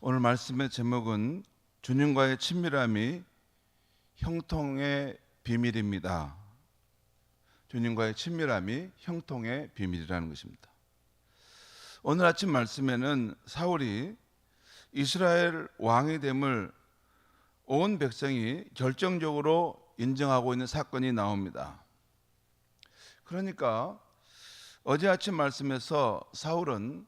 오늘 말씀의 제목은 주님과의 친밀함이 형통의 비밀입니다. 주님과의 친밀함이 형통의 비밀이라는 것입니다. 오늘 아침 말씀에는 사울이 이스라엘 왕이 됨을 온 백성이 결정적으로 인정하고 있는 사건이 나옵니다. 그러니까 어제 아침 말씀에서 사울은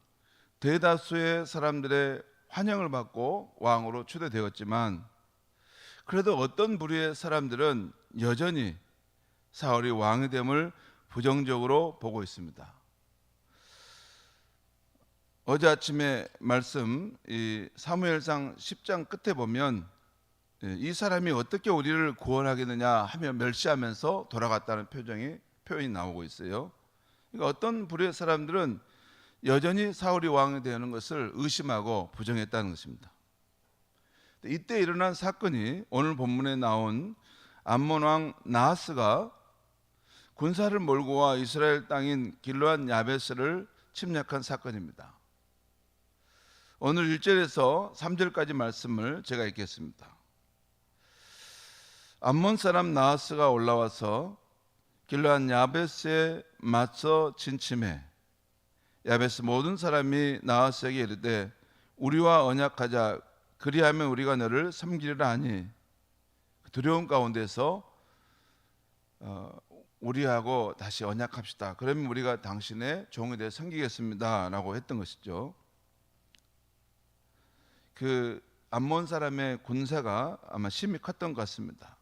대다수의 사람들의 환영을 받고 왕으로 추대되었지만 그래도 어떤 부류의 사람들은 여전히 사울이 왕이 됨을 부정적으로 보고 있습니다. 어제 아침에 말씀 이 사무엘상 10장 끝에 보면 이 사람이 어떻게 우리를 구원하겠느냐 하며 멸시하면서 돌아갔다는 표현이 나오고 있어요. 그러니까 어떤 부류의 사람들은 여전히 사울이 왕이 되는 것을 의심하고 부정했다는 것입니다. 이때 일어난 사건이 오늘 본문에 나온 암몬 왕 나하스가 군사를 몰고 와 이스라엘 땅인 길르앗 야베스를 침략한 사건입니다. 오늘 1절에서 3절까지 말씀을 제가 읽겠습니다. 암몬 사람 나하스가 올라와서 길르앗 야베스에 맞서 진침해 야베스 모든 사람이 나하스에게 이르되 우리와 언약하자 그리하면 우리가 너를 섬기리라 하니 두려움 가운데서 우리하고 다시 언약합시다. 그러면 우리가 당신의 종이 되어 섬기겠습니다 라고 했던 것이죠. 그 암몬 사람의 군사가 아마 심히 컸던 것 같습니다.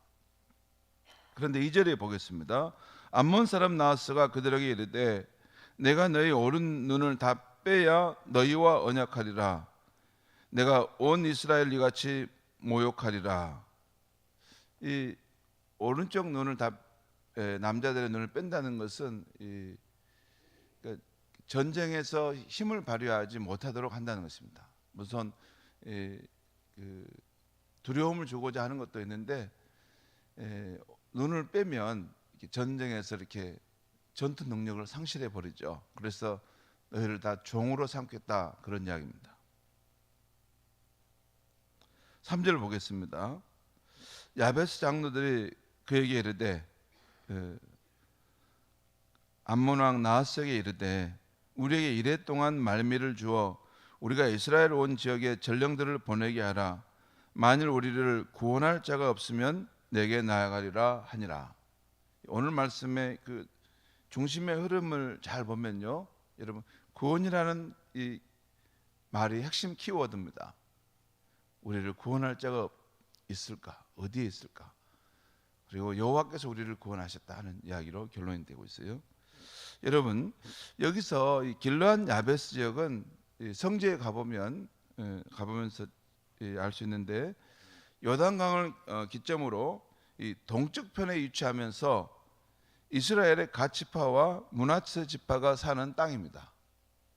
그런데 2절에 보겠습니다. 암몬 사람 나하스가 그들에게 이르되 내가 너희 오른 눈을 다 빼야 너희와 언약하리라. 내가 온 이스라엘 이같이 모욕하리라. 이 오른쪽 눈을 다 남자들의 눈을 뺀다는 것은 그러니까 전쟁에서 힘을 발휘하지 못하도록 한다는 것입니다. 무슨 두려움을 주고자 하는 것도 있는데 눈을 빼면 전쟁에서 이렇게 전투 능력을 상실해 버리죠. 그래서 너희를 다 종으로 삼겠다 그런 이야기입니다. 3절 보겠습니다. 야베스 장로들이 그에게 이르되 암몬 왕 나하스에게 이르되 우리에게 이레 동안 말미를 주어 우리가 이스라엘 온 지역에 전령들을 보내게 하라. 만일 우리를 구원할 자가 없으면 내게 나아가리라 하니라. 오늘 말씀의 그 중심의 흐름을 잘 보면요, 여러분 구원이라는 이 말이 핵심 키워드입니다. 우리를 구원할 자가 있을까? 어디에 있을까? 그리고 여호와께서 우리를 구원하셨다 하는 이야기로 결론이 되고 있어요. 여러분 여기서 이 길르앗 야베스 지역은 성지에 가보면서 알 수 있는데 요단강을 기점으로 이 동쪽 편에 위치하면서 이스라엘의 갓지파와 므낫세 지파가 사는 땅입니다.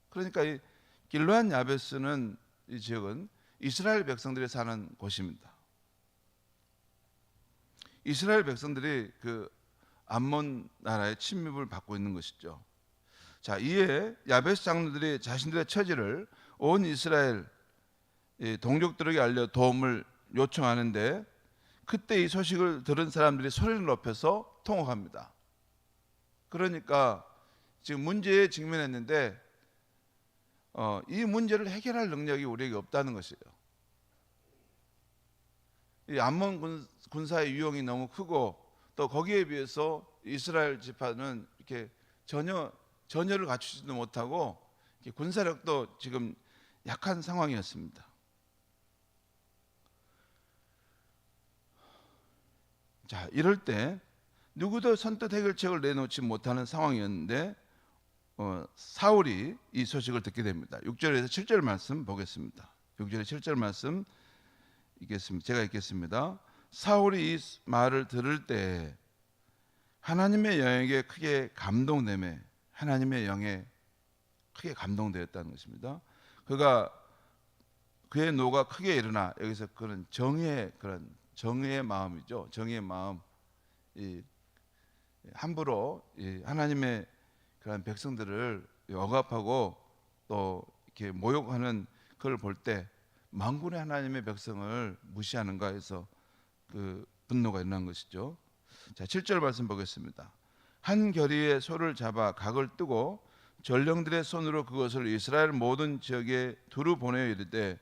그러니까 이 길르앗 야베스는 이 지역은 이스라엘 백성들이 사는 곳입니다. 이스라엘 백성들이 그 암몬 나라의 침입을 받고 있는 것이죠. 자, 이에 야베스 장로들이 자신들의 처지를 온 이스라엘 동족들에게 알려 도움을 요청하는데 그때 이 소식을 들은 사람들이 소리를 높여서 통곡합니다. 그러니까 지금 문제에 직면했는데 이 문제를 해결할 능력이 우리에게 없다는 것이에요. 이 암몬 군사의 위용이 너무 크고 또 거기에 비해서 이스라엘 지파는 이렇게 전혀를 갖추지도 못하고 군사력도 지금 약한 상황이었습니다. 자, 이럴 때 누구도 선뜻 해결책을 내놓지 못하는 상황이었는데 사울이 이 소식을 듣게 됩니다. 6절에서 7절 말씀 보겠습니다. 6절에 7절 말씀 읽겠습니다. 제가 읽겠습니다. 사울이 이 말을 들을 때 하나님의 영에게 크게 감동되매 하나님의 영에 크게 감동되었다는 것입니다. 그의 노가 크게 일어나 여기서 그런 정의의 마음이죠. 정의의 마음. 함부로 하나님의 그런 백성들을 억압하고 또 이렇게 모욕하는 그걸 볼 때 만군의 하나님의 백성을 무시하는가 해서 그 분노가 일어난 것이죠. 자, 7절 말씀 보겠습니다. 한 결의의 소를 잡아 각을 뜨고 전령들의 손으로 그것을 이스라엘 모든 지역에 두루 보내어 이르되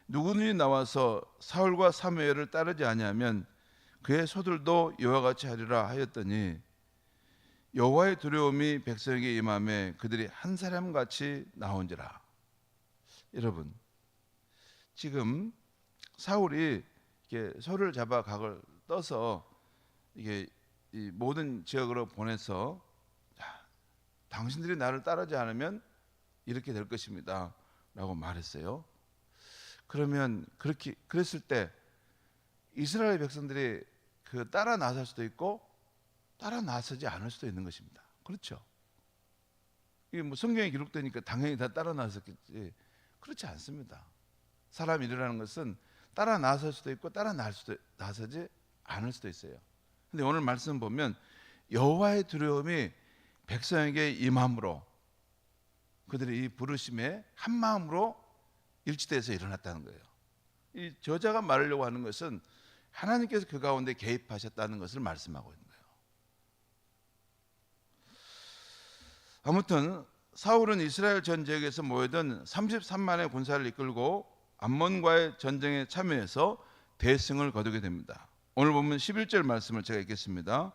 누구든지 나와서 사울과 사무엘을 따르지 아니하면 그의 소들도 이와 같이 하리라 하였더니 여호와의 두려움이 백성에게 임하매 그들이 한 사람 같이 나온지라. 여러분, 지금 사울이 이렇게 소를 잡아 각을 떠서 이게 이 모든 지역으로 보내서 당신들이 나를 따르지 않으면 이렇게 될 것입니다라고 말했어요. 그러면 그렇게 그랬을 때 이스라엘 백성들이 그 따라 나설 수도 있고 따라 나서지 않을 수도 있는 것입니다. 그렇죠? 이게 뭐 성경에 기록되니까 당연히 다 따라 나섰겠지. 그렇지 않습니다. 사람 일이라는 것은 따라 나설 수도 있고 따라 나서지 않을 수도 있어요. 근데 오늘 말씀 보면 여호와의 두려움이 백성에게 임함으로 그들이 이 부르심에 한 마음으로 일치돼서 일어났다는 거예요. 이 저자가 말하려고 하는 것은 하나님께서 그 가운데 개입하셨다는 것을 말씀하고 있는 거예요. 아무튼 사울은 이스라엘 전 지역에서 모여든 33만의 군사를 이끌고 암몬과의 전쟁에 참여해서 대승을 거두게 됩니다. 오늘 보면 11절 말씀을 제가 읽겠습니다.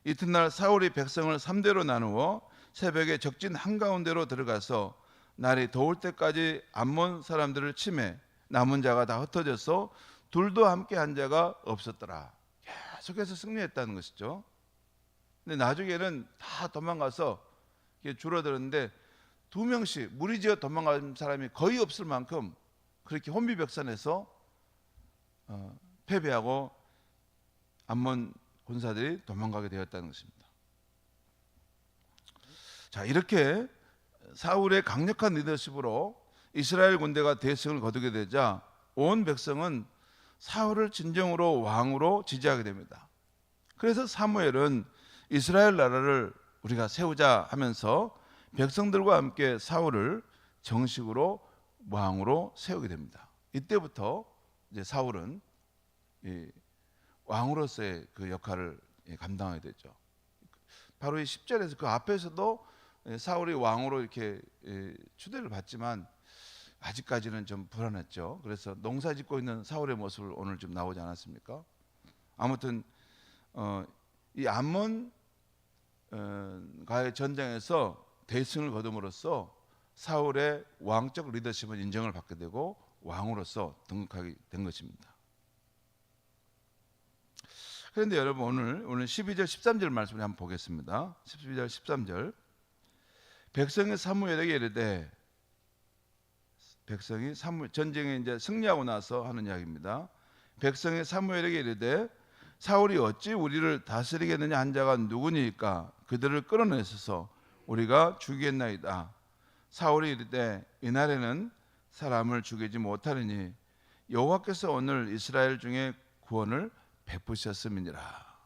이튿날 사울이 백성을 3대로 나누어 새벽에 적진 한가운데로 들어가서 날이 더울 때까지 암몬 사람들을 치매 남은 자가 다 흩어져서 둘도 함께 한 자가 없었더라. 계속해서 승리했다는 것이죠. 근데 나중에는 다 도망가서 줄어들었는데 2명씩 무리지어 도망간 사람이 거의 없을 만큼 그렇게 혼비백산해서 패배하고 암몬 군사들이 도망가게 되었다는 것입니다. 자, 이렇게 사울의 강력한 리더십으로 이스라엘 군대가 대승을 거두게 되자 온 백성은 사울을 진정으로 왕으로 지지하게 됩니다. 그래서 사무엘은 이스라엘 나라를 우리가 세우자 하면서 백성들과 함께 사울을 정식으로 왕으로 세우게 됩니다. 이때부터 이제 사울은 왕으로서의 그 역할을 감당하게 되죠. 바로 이 10절에서 그 앞에서도 사울이 왕으로 이렇게 추대를 받지만 아직까지는 좀 불안했죠. 그래서 농사 짓고 있는 사울의 모습을 오늘 좀 나오지 않았습니까? 아무튼 이 암몬과의 전쟁에서 대승을 거둠으로써 사울의 왕적 리더십은 인정을 받게 되고 왕으로서 등극하게 된 것입니다. 그런데 여러분 오늘 12절 13절 말씀을 한번 보겠습니다. 12절 13절 백성이 사무엘에게 이르되 백성이 전쟁에 이제 승리하고 나서 하는 이야기입니다. 백성이 사무엘에게 이르되 사울이 어찌 우리를 다스리겠느냐 한 자가 누구니까 그들을 끌어내셔서 우리가 죽이겠나이다. 사울이 이르되 이날에는 사람을 죽이지 못하리니 여호와께서 오늘 이스라엘 중에 구원을 베푸셨음이니라.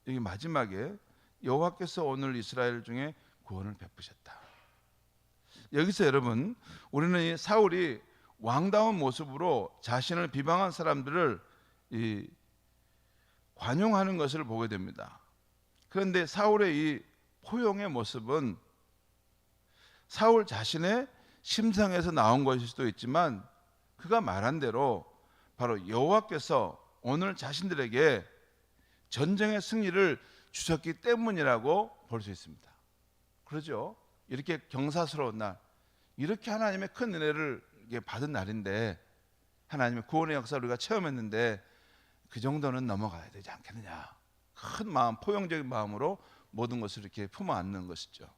여기 마지막에 여호와께서 오늘 이스라엘 중에 구원을 베푸셨다. 여기서 여러분 우리는 이 사울이 왕다운 모습으로 자신을 비방한 사람들을 관용하는 것을 보게 됩니다. 그런데 사울의 이 포용의 모습은 사울 자신의 심성에서 나온 것일 수도 있지만 그가 말한 대로 바로 여호와께서 오늘 자신들에게 전쟁의 승리를 주셨기 때문이라고 볼 수 있습니다. 그러죠? 이렇게 경사스러운 날, 이렇게 하나님의 큰 은혜를 받은 날인데 하나님의 구원의 역사를 우리가 체험했는데 그 정도는 넘어가야 되지 않겠느냐. 큰 마음, 포용적인 마음으로 모든 것을 이렇게 품어 안는 것이죠.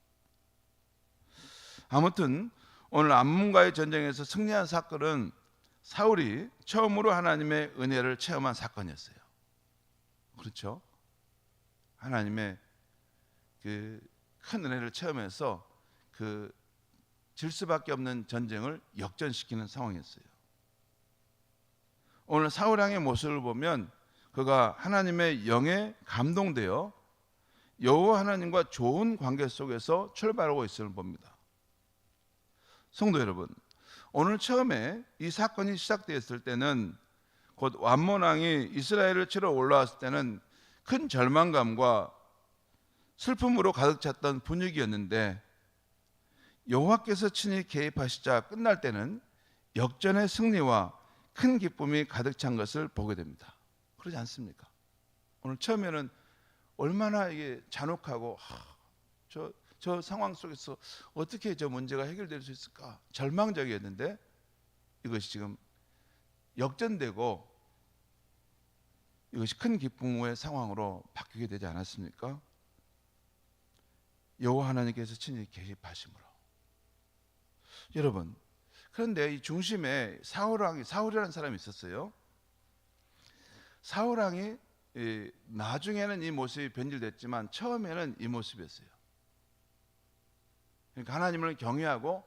아무튼 오늘 암몬과의 전쟁에서 승리한 사건은 사울이 처음으로 하나님의 은혜를 체험한 사건이었어요. 그렇죠? 하나님의 그 큰 은혜를 체험해서 그 질 수밖에 없는 전쟁을 역전시키는 상황이었어요. 오늘 사울 왕의 모습을 보면 그가 하나님의 영에 감동되어 여호와 하나님과 좋은 관계 속에서 출발하고 있음을 봅니다. 성도 여러분, 오늘 처음에 이 사건이 시작되었을 때는 곧 완몬 왕이 이스라엘을 치러 올라왔을 때는 큰 절망감과 슬픔으로 가득 찼던 분위기였는데 여호와께서 친히 개입하시자 끝날 때는 역전의 승리와 큰 기쁨이 가득 찬 것을 보게 됩니다. 그러지 않습니까? 오늘 처음에는 얼마나 이게 잔혹하고 저 상황 속에서 어떻게 저 문제가 해결될 수 있을까 절망적이었는데 이것이 지금 역전되고 이것이 큰 기쁨의 상황으로 바뀌게 되지 않았습니까? 여호와 하나님께서 친히 개입하심으로. 여러분, 그런데 이 중심에 사울이라는 사람이 있었어요. 사울 왕이 나중에는 이 모습이 변질됐지만 처음에는 이 모습이었어요. 그러니까 하나님을 경외하고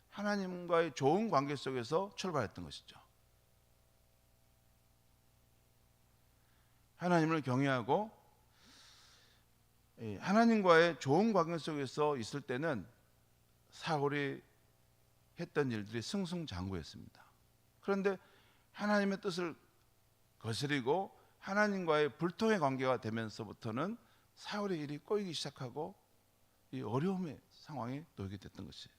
하나님과의 좋은 관계 속에서 출발했던 것이죠. 하나님을 경외하고 하나님과의 좋은 관계 속에서 있을 때는 사울이 했던 일들이 승승장구했습니다. 그런데 하나님의 뜻을 거스리고 하나님과의 불통의 관계가 되면서부터는 사울의 일이 꼬이기 시작하고 이 어려움의 상황에 놓이게 됐던 것이에요.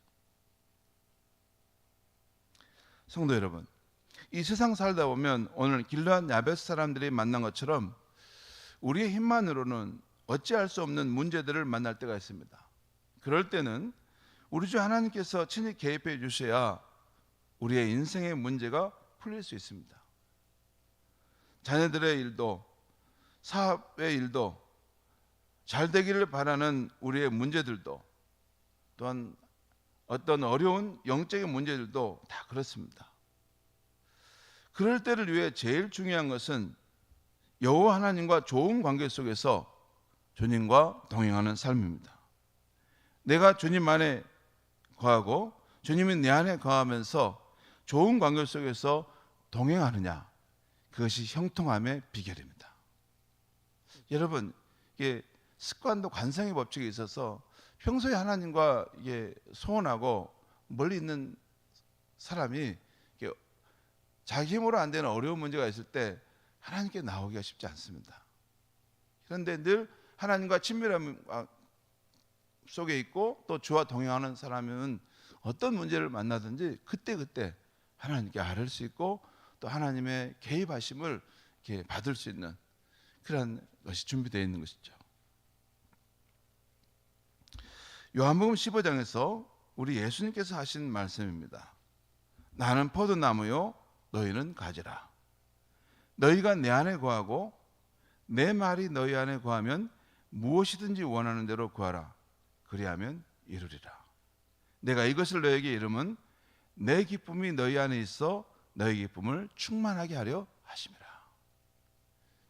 성도 여러분, 이 세상 살다 보면 오늘 길르앗 야베스 사람들이 만난 것처럼 우리의 힘만으로는 어찌할 수 없는 문제들을 만날 때가 있습니다. 그럴 때는 우리 주 하나님께서 친히 개입해 주셔야 우리의 인생의 문제가 풀릴 수 있습니다. 자녀들의 일도 사업의 일도 잘 되기를 바라는 우리의 문제들도 또한 어떤 어려운 영적인 문제들도 다 그렇습니다. 그럴 때를 위해 제일 중요한 것은 여호와 하나님과 좋은 관계 속에서 주님과 동행하는 삶입니다. 내가 주님 안에 거하고 주님이 내 안에 거하면서 좋은 관계 속에서 동행하느냐, 그것이 형통함의 비결입니다. 여러분, 이게 습관도 관성의 법칙이 있어서 평소에 하나님과 이게 소원하고 멀리 있는 사람이 자기 힘으로 안 되는 어려운 문제가 있을 때 하나님께 나오기가 쉽지 않습니다. 그런데 늘 하나님과 친밀함 속에 있고 또 주와 동행하는 사람은 어떤 문제를 만나든지 그때그때 하나님께 아뢰을 수 있고 또 하나님의 개입하심을 이렇게 받을 수 있는 그런 것이 준비되어 있는 것이죠. 요한복음 15장에서 우리 예수님께서 하신 말씀입니다. 나는 포도나무요 너희는 가지라. 너희가 내 안에 거하고 내 말이 너희 안에 거하면 무엇이든지 원하는 대로 구하라. 그리하면 이루리라. 내가 이것을 너에게 이름은 내 기쁨이 너희 안에 있어 너희 기쁨을 충만하게 하려 하심이라.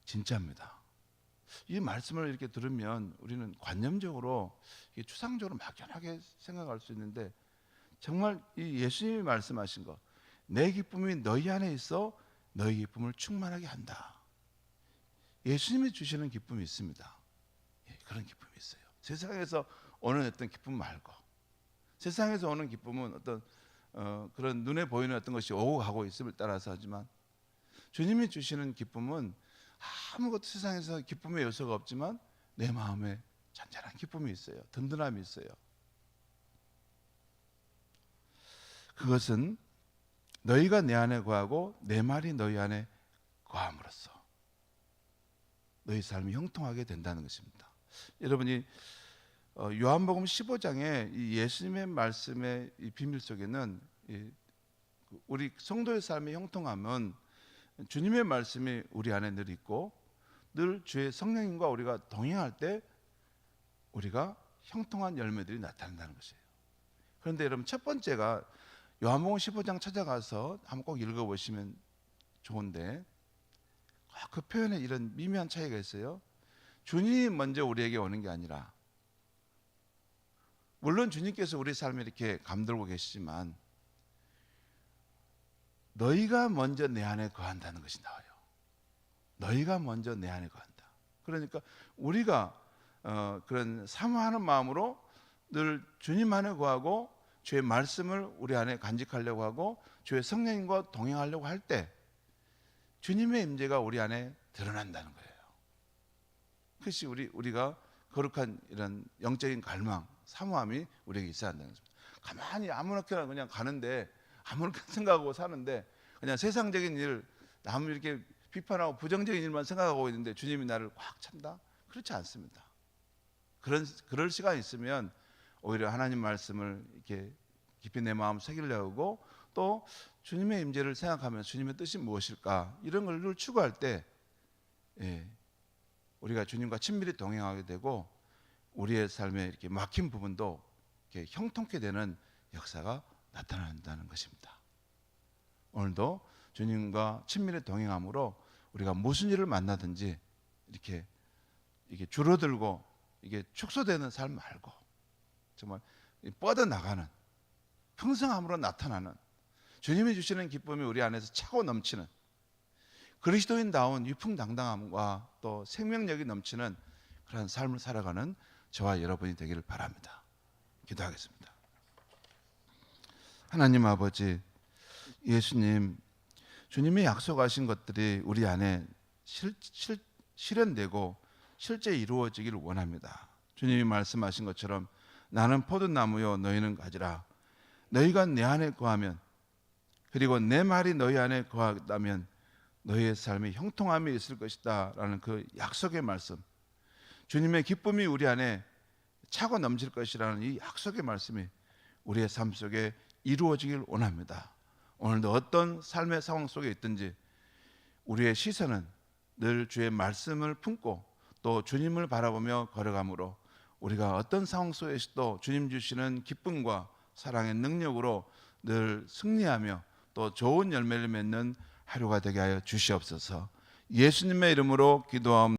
진짜입니다. 이 말씀을 이렇게 들으면 우리는 관념적으로 추상적으로 막연하게 생각할 수 있는데 정말 이 예수님이 말씀하신 것, 내 기쁨이 너희 안에 있어 너희 기쁨을 충만하게 한다. 예수님이 주시는 기쁨이 있습니다. 그런 기쁨이 있어요. 세상에서 오는 어떤 기쁨 말고, 세상에서 오는 기쁨은 어떤 그런 눈에 보이는 어떤 것이 오고 가고 있음을 따라서 하지만 주님이 주시는 기쁨은 아무것도 세상에서 기쁨의 요소가 없지만 내 마음에 잔잔한 기쁨이 있어요. 든든함이 있어요. 그것은 너희가 내 안에 거하고 내 말이 너희 안에 거함으로써 너희 삶이 형통하게 된다는 것입니다. 여러분이 요한복음 15장의 이 예수님의 말씀의 이 비밀 속에는 우리 성도의 삶의 형통함은 주님의 말씀이 우리 안에 늘 있고 늘 주의 성령님과 우리가 동행할 때 우리가 형통한 열매들이 나타난다는 것이에요. 그런데 여러분, 첫 번째가 요한복음 15장 찾아가서 한번 꼭 읽어보시면 좋은데 그 표현에 이런 미묘한 차이가 있어요. 주님이 먼저 우리에게 오는 게 아니라, 물론 주님께서 우리 삶에 이렇게 감돌고 계시지만 너희가 먼저 내 안에 거한다는 것이 나와요. 너희가 먼저 내 안에 거한다. 그러니까 우리가 그런 사모하는 마음으로 늘 주님 안에 거하고 주의 말씀을 우리 안에 간직하려고 하고 주의 성령님과 동행하려고 할 때 주님의 임재가 우리 안에 드러난다는 거예요. 그것이 우리가 거룩한 이런 영적인 갈망, 사모함이 우리에게 있어야 한다는 것입니다. 가만히 아무렇게나 그냥 가는데 아무렇게나 생각하고 사는데 그냥 세상적인 일, 남을 이렇게 비판하고 부정적인 일만 생각하고 있는데 주님이 나를 꽉 찬다? 그렇지 않습니다. 그럴 시간이 있으면 오히려 하나님 말씀을 이렇게 깊이 내 마음 새기려고 또 주님의 임재를 생각하면 주님의 뜻이 무엇일까 이런 걸 추구할 때 우리가 주님과 친밀히 동행하게 되고 우리의 삶에 이렇게 막힌 부분도 이렇게 형통케 되는 역사가 나타난다는 것입니다. 오늘도 주님과 친밀히 동행함으로 우리가 무슨 일을 만나든지 이렇게 줄어들고 이게 축소되는 삶 말고 정말 뻗어나가는 평생함으로 나타나는 주님이 주시는 기쁨이 우리 안에서 차고 넘치는 그리스도인다운 위풍당당함과 또 생명력이 넘치는 그런 삶을 살아가는 저와 여러분이 되기를 바랍니다. 기도하겠습니다. 하나님 아버지, 예수님, 주님이 약속하신 것들이 우리 안에 실현되고 실제 이루어지기를 원합니다. 주님이 말씀하신 것처럼 나는 포도나무요 너희는 가지라. 너희가 내 안에 거하면 그리고 내 말이 너희 안에 거하다면 너희의 삶에 형통함이 있을 것이다 라는 그 약속의 말씀, 주님의 기쁨이 우리 안에 차고 넘칠 것이라는 이 약속의 말씀이 우리의 삶 속에 이루어지길 원합니다. 오늘도 어떤 삶의 상황 속에 있든지 우리의 시선은 늘 주의 말씀을 품고 또 주님을 바라보며 걸어가므로 우리가 어떤 상황 속에서도 주님 주시는 기쁨과 사랑의 능력으로 늘 승리하며 또 좋은 열매를 맺는 하루가 되게 하여 주시옵소서. 예수님의 이름으로 기도하옵나이다.